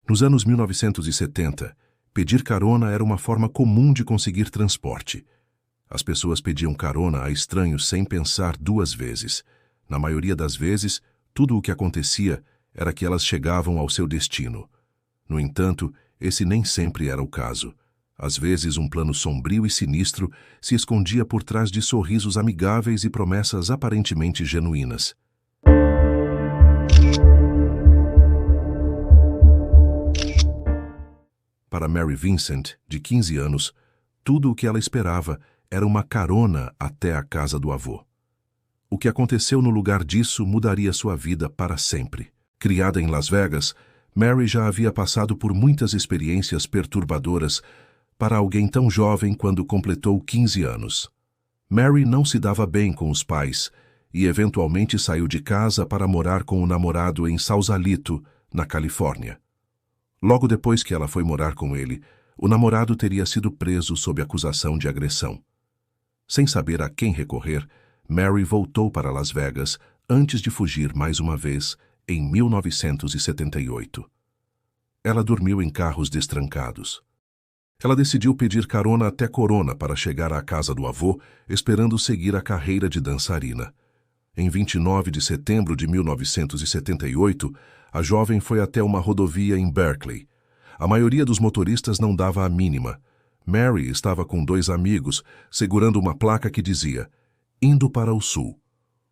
Nos anos 1970, pedir carona era uma forma comum de conseguir transporte. As pessoas pediam carona a estranhos sem pensar duas vezes. Na maioria das vezes, tudo o que acontecia era que elas chegavam ao seu destino. No entanto, esse nem sempre era o caso. Às vezes, um plano sombrio e sinistro se escondia por trás de sorrisos amigáveis e promessas aparentemente genuínas. Para Mary Vincent, de 15 anos, tudo o que ela esperava era uma carona até a casa do avô. O que aconteceu no lugar disso mudaria sua vida para sempre. Criada em Las Vegas, Mary já havia passado por muitas experiências perturbadoras para alguém tão jovem quando completou 15 anos. Mary não se dava bem com os pais e eventualmente saiu de casa para morar com o namorado em Sausalito, na Califórnia. Logo depois que ela foi morar com ele, o namorado teria sido preso sob acusação de agressão. Sem saber a quem recorrer, Mary voltou para Las Vegas antes de fugir mais uma vez em 1978. Ela dormiu em carros destrancados. Ela decidiu pedir carona até Corona para chegar à casa do avô, esperando seguir a carreira de dançarina. Em 29 de setembro de 1978, a jovem foi até uma rodovia em Berkeley. A maioria dos motoristas não dava a mínima. Mary estava com dois amigos, segurando uma placa que dizia: "Indo para o sul".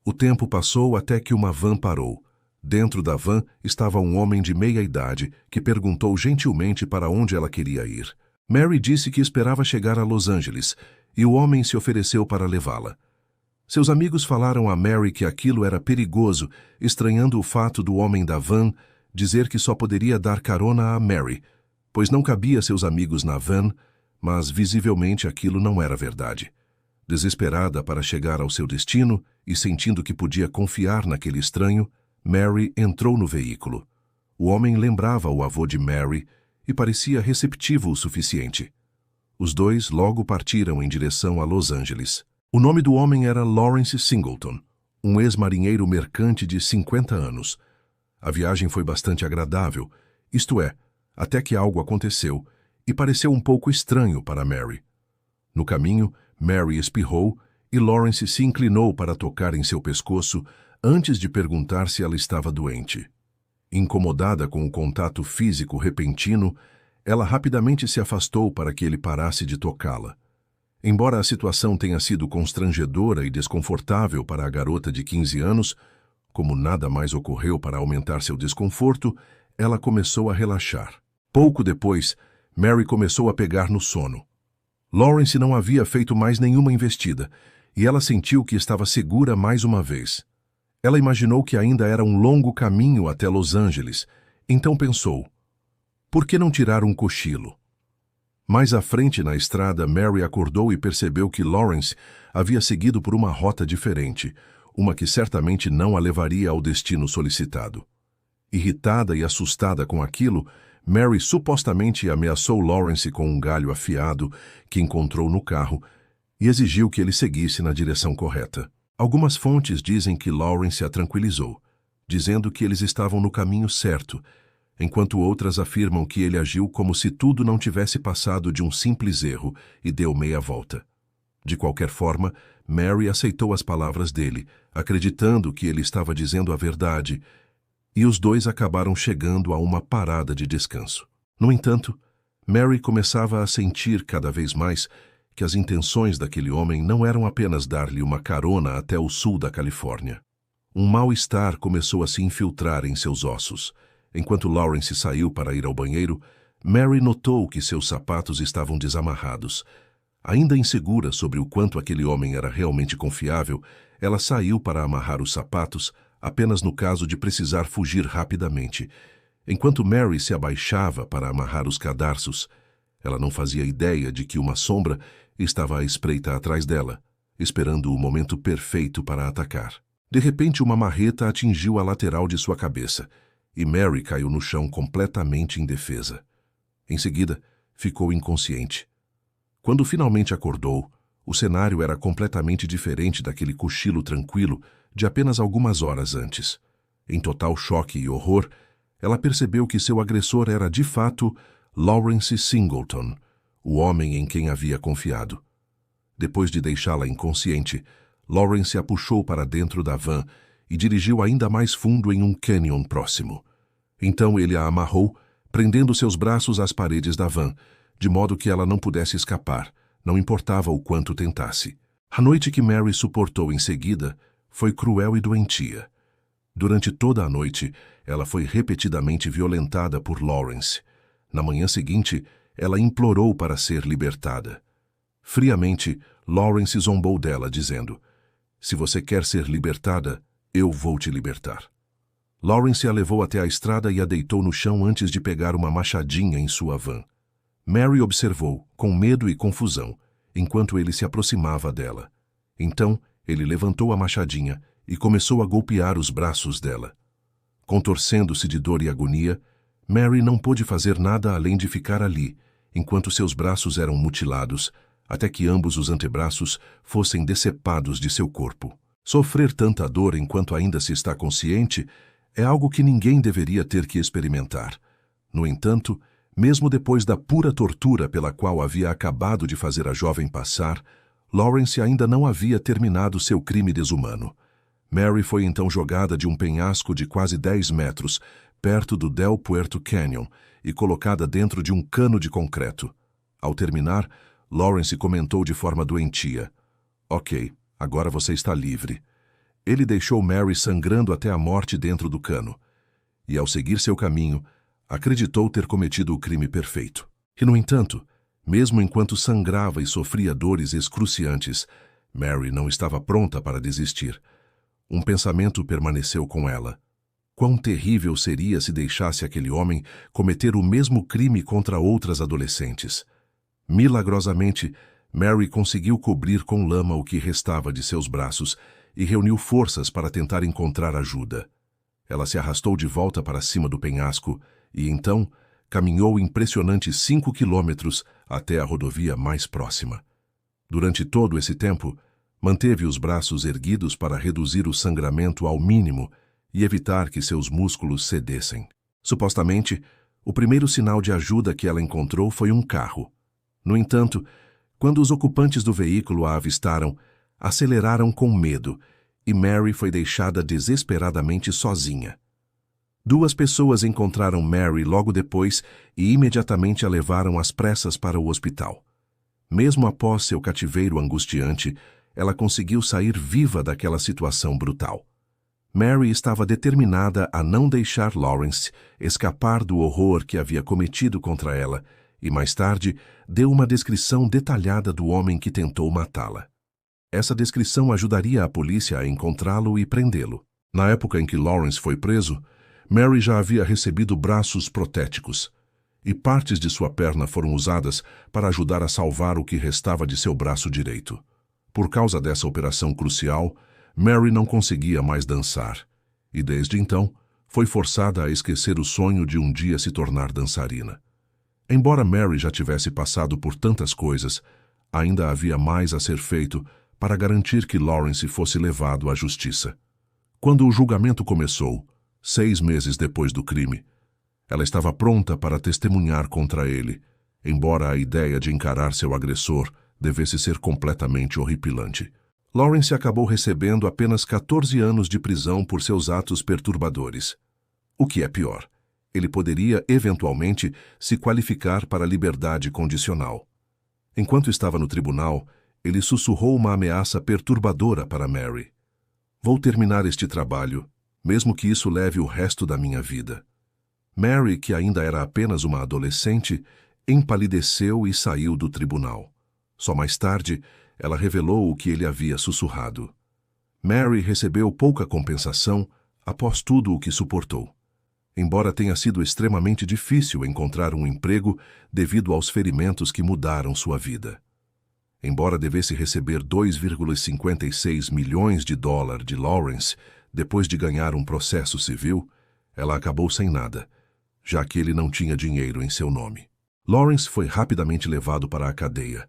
O tempo passou até que uma van parou. Dentro da van estava um homem de meia idade que perguntou gentilmente para onde ela queria ir. Mary disse que esperava chegar a Los Angeles e o homem se ofereceu para levá-la. Seus amigos falaram a Mary que aquilo era perigoso, estranhando o fato do homem da van dizer que só poderia dar carona a Mary, pois não cabia seus amigos na van, mas visivelmente aquilo não era verdade. Desesperada para chegar ao seu destino e sentindo que podia confiar naquele estranho, Mary entrou no veículo. O homem lembrava o avô de Mary e parecia receptivo o suficiente. Os dois logo partiram em direção a Los Angeles. O nome do homem era Lawrence Singleton, um ex-marinheiro mercante de 50 anos. A viagem foi bastante agradável, isto é, até que algo aconteceu e pareceu um pouco estranho para Mary. No caminho, Mary espirrou e Lawrence se inclinou para tocar em seu pescoço antes de perguntar se ela estava doente. Incomodada com o contato físico repentino, ela rapidamente se afastou para que ele parasse de tocá-la. Embora a situação tenha sido constrangedora e desconfortável para a garota de 15 anos, como nada mais ocorreu para aumentar seu desconforto, ela começou a relaxar. Pouco depois, Mary começou a pegar no sono. Lawrence não havia feito mais nenhuma investida, e ela sentiu que estava segura mais uma vez. Ela imaginou que ainda era um longo caminho até Los Angeles, então pensou: por que não tirar um cochilo? Mais à frente na estrada, Mary acordou e percebeu que Lawrence havia seguido por uma rota diferente, uma que certamente não a levaria ao destino solicitado. Irritada e assustada com aquilo, Mary supostamente ameaçou Lawrence com um galho afiado que encontrou no carro e exigiu que ele seguisse na direção correta. Algumas fontes dizem que Lawrence a tranquilizou, dizendo que eles estavam no caminho certo, enquanto outras afirmam que ele agiu como se tudo não tivesse passado de um simples erro e deu meia volta. De qualquer forma, Mary aceitou as palavras dele, acreditando que ele estava dizendo a verdade, e os dois acabaram chegando a uma parada de descanso. No entanto, Mary começava a sentir cada vez mais que as intenções daquele homem não eram apenas dar-lhe uma carona até o sul da Califórnia. Um mal-estar começou a se infiltrar em seus ossos. Enquanto Lawrence saiu para ir ao banheiro, Mary notou que seus sapatos estavam desamarrados. Ainda insegura sobre o quanto aquele homem era realmente confiável, ela saiu para amarrar os sapatos, apenas no caso de precisar fugir rapidamente. Enquanto Mary se abaixava para amarrar os cadarços, ela não fazia ideia de que uma sombra estava à espreita atrás dela, esperando o momento perfeito para atacar. De repente, uma marreta atingiu a lateral de sua cabeça, e Mary caiu no chão completamente indefesa. Em seguida, ficou inconsciente. Quando finalmente acordou, o cenário era completamente diferente daquele cochilo tranquilo de apenas algumas horas antes. Em total choque e horror, ela percebeu que seu agressor era, de fato, Lawrence Singleton, o homem em quem havia confiado. Depois de deixá-la inconsciente, Lawrence a puxou para dentro da van e dirigiu ainda mais fundo em um cânion próximo. Então ele a amarrou, prendendo seus braços às paredes da van, de modo que ela não pudesse escapar, não importava o quanto tentasse. A noite que Mary suportou em seguida foi cruel e doentia. Durante toda a noite, ela foi repetidamente violentada por Lawrence. Na manhã seguinte, ela implorou para ser libertada. Friamente, Lawrence zombou dela, dizendo: "Se você quer ser libertada, eu vou te libertar." Lawrence a levou até a estrada e a deitou no chão antes de pegar uma machadinha em sua van. Mary observou, com medo e confusão, enquanto ele se aproximava dela. Então, ele levantou a machadinha e começou a golpear os braços dela. Contorcendo-se de dor e agonia, Mary não pôde fazer nada além de ficar ali, enquanto seus braços eram mutilados, até que ambos os antebraços fossem decepados de seu corpo. Sofrer tanta dor enquanto ainda se está consciente é algo que ninguém deveria ter que experimentar. No entanto, mesmo depois da pura tortura pela qual havia acabado de fazer a jovem passar, Lawrence ainda não havia terminado seu crime desumano. Mary foi então jogada de um penhasco de quase 10 metros, perto do Del Puerto Canyon, e colocada dentro de um cano de concreto. Ao terminar, Lawrence comentou de forma doentia: "Ok, agora você está livre." Ele deixou Mary sangrando até a morte dentro do cano. E, ao seguir seu caminho, acreditou ter cometido o crime perfeito. E, no entanto, mesmo enquanto sangrava e sofria dores excruciantes, Mary não estava pronta para desistir. Um pensamento permaneceu com ela. Quão terrível seria se deixasse aquele homem cometer o mesmo crime contra outras adolescentes. Milagrosamente, Mary conseguiu cobrir com lama o que restava de seus braços e reuniu forças para tentar encontrar ajuda. Ela se arrastou de volta para cima do penhasco e, então, caminhou impressionantes 5 quilômetros até a rodovia mais próxima. Durante todo esse tempo, manteve os braços erguidos para reduzir o sangramento ao mínimo e evitar que seus músculos cedessem. Supostamente, o primeiro sinal de ajuda que ela encontrou foi um carro. No entanto, quando os ocupantes do veículo a avistaram, aceleraram com medo e Mary foi deixada desesperadamente sozinha. 2 pessoas encontraram Mary logo depois e imediatamente a levaram às pressas para o hospital. Mesmo após seu cativeiro angustiante, ela conseguiu sair viva daquela situação brutal. Mary estava determinada a não deixar Lawrence escapar do horror que havia cometido contra ela e, mais tarde, deu uma descrição detalhada do homem que tentou matá-la. Essa descrição ajudaria a polícia a encontrá-lo e prendê-lo. Na época em que Lawrence foi preso, Mary já havia recebido braços protéticos, e partes de sua perna foram usadas para ajudar a salvar o que restava de seu braço direito. Por causa dessa operação crucial, Mary não conseguia mais dançar, e desde então foi forçada a esquecer o sonho de um dia se tornar dançarina. Embora Mary já tivesse passado por tantas coisas, ainda havia mais a ser feito para garantir que Lawrence fosse levado à justiça. Quando o julgamento começou, 6 meses depois do crime, ela estava pronta para testemunhar contra ele, embora a ideia de encarar seu agressor devesse ser completamente horripilante. Lawrence acabou recebendo apenas 14 anos de prisão por seus atos perturbadores. O que é pior, ele poderia, eventualmente, se qualificar para liberdade condicional. Enquanto estava no tribunal, ele sussurrou uma ameaça perturbadora para Mary. "Vou terminar este trabalho, mesmo que isso leve o resto da minha vida." Mary, que ainda era apenas uma adolescente, empalideceu e saiu do tribunal. Só mais tarde, ela revelou o que ele havia sussurrado. Mary recebeu pouca compensação após tudo o que suportou. Embora tenha sido extremamente difícil encontrar um emprego devido aos ferimentos que mudaram sua vida. Embora devesse receber 2,56 milhões de dólares de Lawrence depois de ganhar um processo civil, ela acabou sem nada, já que ele não tinha dinheiro em seu nome. Lawrence foi rapidamente levado para a cadeia,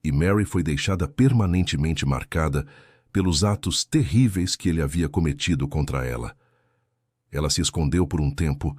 e Mary foi deixada permanentemente marcada pelos atos terríveis que ele havia cometido contra ela. Ela se escondeu por um tempo,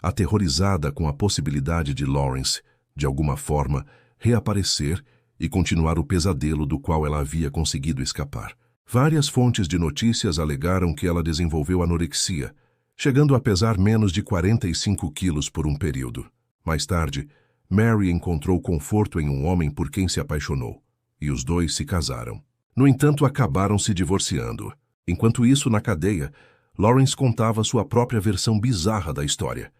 aterrorizada com a possibilidade de Lawrence, de alguma forma, reaparecer e continuar o pesadelo do qual ela havia conseguido escapar. Várias fontes de notícias alegaram que ela desenvolveu anorexia, chegando a pesar menos de 45 quilos por um período. Mais tarde, Mary encontrou conforto em um homem por quem se apaixonou, e os dois se casaram. No entanto, acabaram se divorciando. Enquanto isso, na cadeia, Lawrence contava sua própria versão bizarra da história.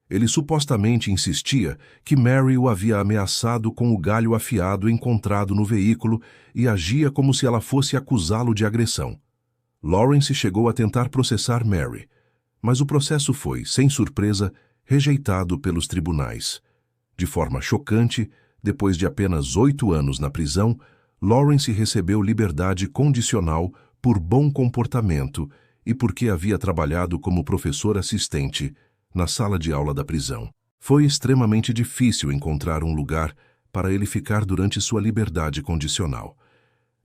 Ele supostamente insistia que Mary o havia ameaçado com o galho afiado encontrado no veículo e agia como se ela fosse acusá-lo de agressão. Lawrence chegou a tentar processar Mary, mas o processo foi, sem surpresa, rejeitado pelos tribunais. De forma chocante, depois de apenas 8 anos na prisão, Lawrence recebeu liberdade condicional por bom comportamento e porque havia trabalhado como professor assistente na sala de aula da prisão. Foi extremamente difícil encontrar um lugar para ele ficar durante sua liberdade condicional,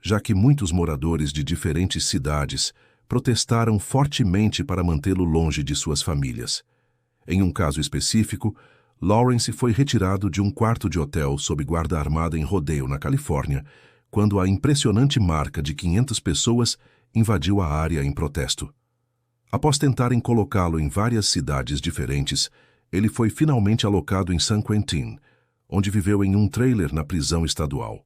já que muitos moradores de diferentes cidades protestaram fortemente para mantê-lo longe de suas famílias. Em um caso específico, Lawrence foi retirado de um quarto de hotel sob guarda armada em Rodeo, na Califórnia, quando a impressionante marca de 500 pessoas invadiu a área em protesto. Após tentarem colocá-lo em várias cidades diferentes, ele foi finalmente alocado em San Quentin, onde viveu em um trailer na prisão estadual.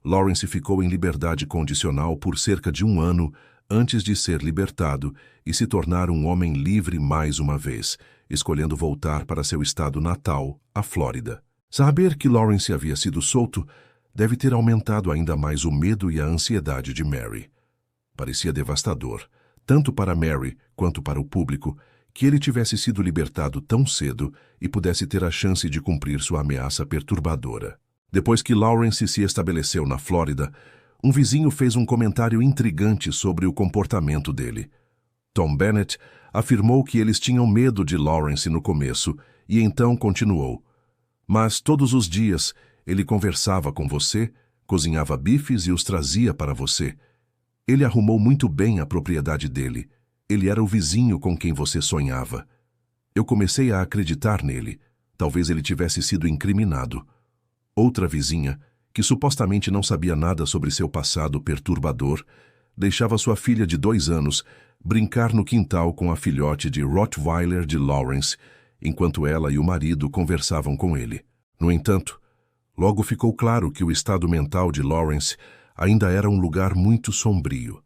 Lawrence ficou em liberdade condicional por cerca de 1 ano antes de ser libertado e se tornar um homem livre mais uma vez, escolhendo voltar para seu estado natal, a Flórida. Saber que Lawrence havia sido solto deve ter aumentado ainda mais o medo e a ansiedade de Mary. Parecia devastador, tanto para Mary quanto para o público, que ele tivesse sido libertado tão cedo e pudesse ter a chance de cumprir sua ameaça perturbadora. Depois que Lawrence se estabeleceu na Flórida, um vizinho fez um comentário intrigante sobre o comportamento dele. Tom Bennett afirmou que eles tinham medo de Lawrence no começo e então continuou: "Mas todos os dias ele conversava com você, cozinhava bifes e os trazia para você. Ele arrumou muito bem a propriedade dele. Ele era o vizinho com quem você sonhava. Eu comecei a acreditar nele. Talvez ele tivesse sido incriminado." Outra vizinha, que supostamente não sabia nada sobre seu passado perturbador, deixava sua filha de 2 anos brincar no quintal com a filhote de Rottweiler de Lawrence, enquanto ela e o marido conversavam com ele. No entanto, logo ficou claro que o estado mental de Lawrence ainda era um lugar muito sombrio.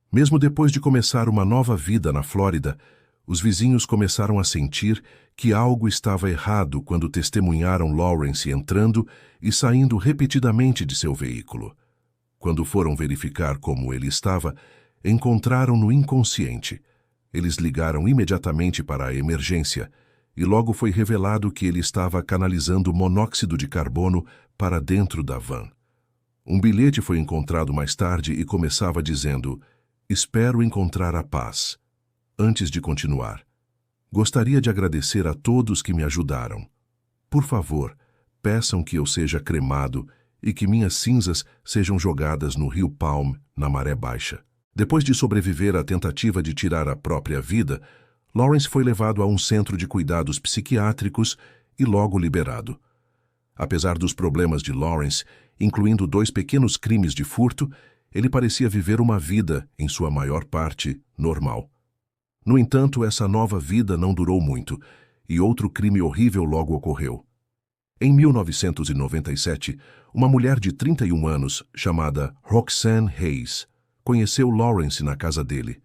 Mesmo depois de começar uma nova vida na Flórida, os vizinhos começaram a sentir que algo estava errado quando testemunharam Lawrence entrando e saindo repetidamente de seu veículo. Quando foram verificar como ele estava, encontraram-no inconsciente. Eles ligaram imediatamente para a emergência e logo foi revelado que ele estava canalizando monóxido de carbono para dentro da van. Um bilhete foi encontrado mais tarde e começava dizendo: "Espero encontrar a paz." Antes de continuar, gostaria de agradecer a todos que me ajudaram. Por favor, peçam que eu seja cremado e que minhas cinzas sejam jogadas no rio Palm, na maré baixa. Depois de sobreviver à tentativa de tirar a própria vida, Lawrence foi levado a um centro de cuidados psiquiátricos e logo liberado. Apesar dos problemas de Lawrence, incluindo 2 pequenos crimes de furto, ele parecia viver uma vida, em sua maior parte, normal. No entanto, essa nova vida não durou muito, e outro crime horrível logo ocorreu. Em 1997, uma mulher de 31 anos, chamada Roxanne Hayes, conheceu Lawrence na casa dele.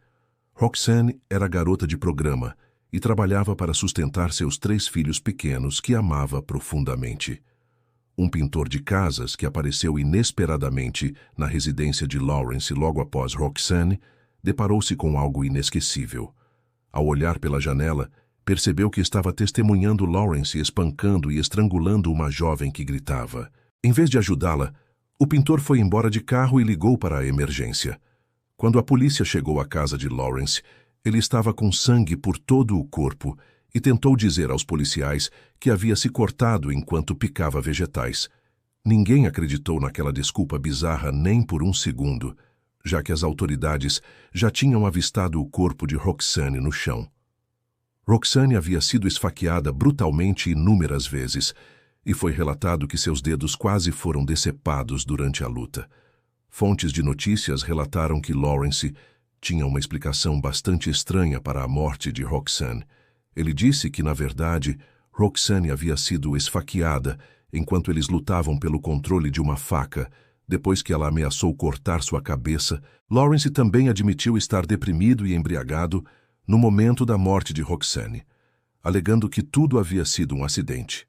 Roxanne era garota de programa e trabalhava para sustentar seus 3 filhos pequenos que amava profundamente. Um pintor de casas que apareceu inesperadamente na residência de Lawrence logo após Roxanne deparou-se com algo inesquecível. Ao olhar pela janela, percebeu que estava testemunhando Lawrence espancando e estrangulando uma jovem que gritava. Em vez de ajudá-la, o pintor foi embora de carro e ligou para a emergência. Quando a polícia chegou à casa de Lawrence, ele estava com sangue por todo o corpo e tentou dizer aos policiais que havia se cortado enquanto picava vegetais. Ninguém acreditou naquela desculpa bizarra nem por um segundo, já que as autoridades já tinham avistado o corpo de Roxanne no chão. Roxane havia sido esfaqueada brutalmente inúmeras vezes, e foi relatado que seus dedos quase foram decepados durante a luta. Fontes de notícias relataram que Lawrence tinha uma explicação bastante estranha para a morte de Roxane. Ele disse que, na verdade, Roxane havia sido esfaqueada enquanto eles lutavam pelo controle de uma faca. Depois que ela ameaçou cortar sua cabeça, Lawrence também admitiu estar deprimido e embriagado no momento da morte de Roxane, alegando que tudo havia sido um acidente.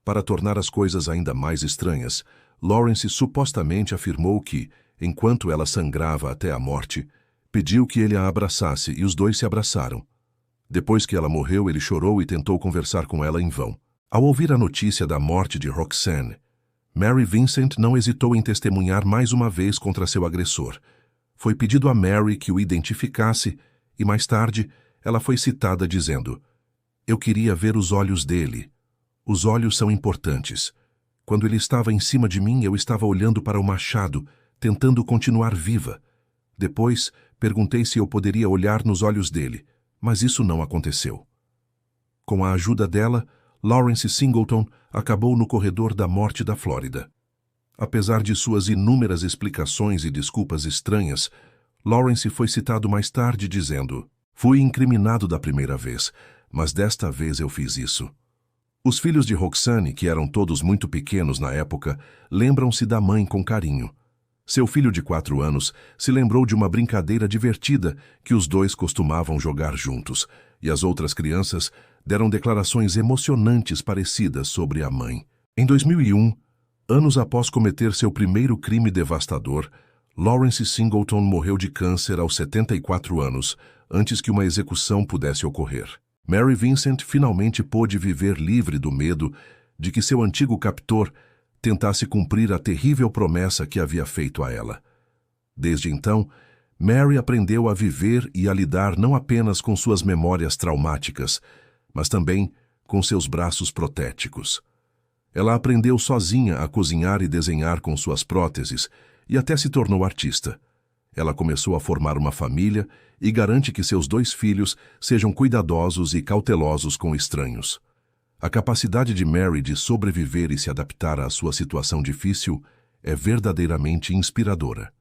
Para tornar as coisas ainda mais estranhas, Lawrence supostamente afirmou que, enquanto ela sangrava até a morte, pediu que ele a abraçasse e os dois se abraçaram. Depois que ela morreu, ele chorou e tentou conversar com ela em vão. Ao ouvir a notícia da morte de Roxane, Mary Vincent não hesitou em testemunhar mais uma vez contra seu agressor. Foi pedido a Mary que o identificasse e, mais tarde, ela foi citada dizendo: "Eu queria ver os olhos dele. Os olhos são importantes. Quando ele estava em cima de mim, eu estava olhando para o machado, tentando continuar viva. Depois, perguntei se eu poderia olhar nos olhos dele, mas isso não aconteceu." Com a ajuda dela, Lawrence Singleton acabou no corredor da morte da Flórida. Apesar de suas inúmeras explicações e desculpas estranhas, Lawrence foi citado mais tarde dizendo: "Fui incriminado da primeira vez, mas desta vez eu fiz isso." Os filhos de Roxane, que eram todos muito pequenos na época, lembram-se da mãe com carinho. Seu filho de 4 anos se lembrou de uma brincadeira divertida que os dois costumavam jogar juntos, e as outras crianças deram declarações emocionantes parecidas sobre a mãe. Em 2001, anos após cometer seu primeiro crime devastador, Lawrence Singleton morreu de câncer aos 74 anos, antes que uma execução pudesse ocorrer. Mary Vincent finalmente pôde viver livre do medo de que seu antigo captor tentasse cumprir a terrível promessa que havia feito a ela. Desde então, Mary aprendeu a viver e a lidar não apenas com suas memórias traumáticas, mas também com seus braços protéticos. Ela aprendeu sozinha a cozinhar e desenhar com suas próteses e até se tornou artista. Ela começou a formar uma família e garante que seus 2 filhos sejam cuidadosos e cautelosos com estranhos. A capacidade de Mary de sobreviver e se adaptar à sua situação difícil é verdadeiramente inspiradora.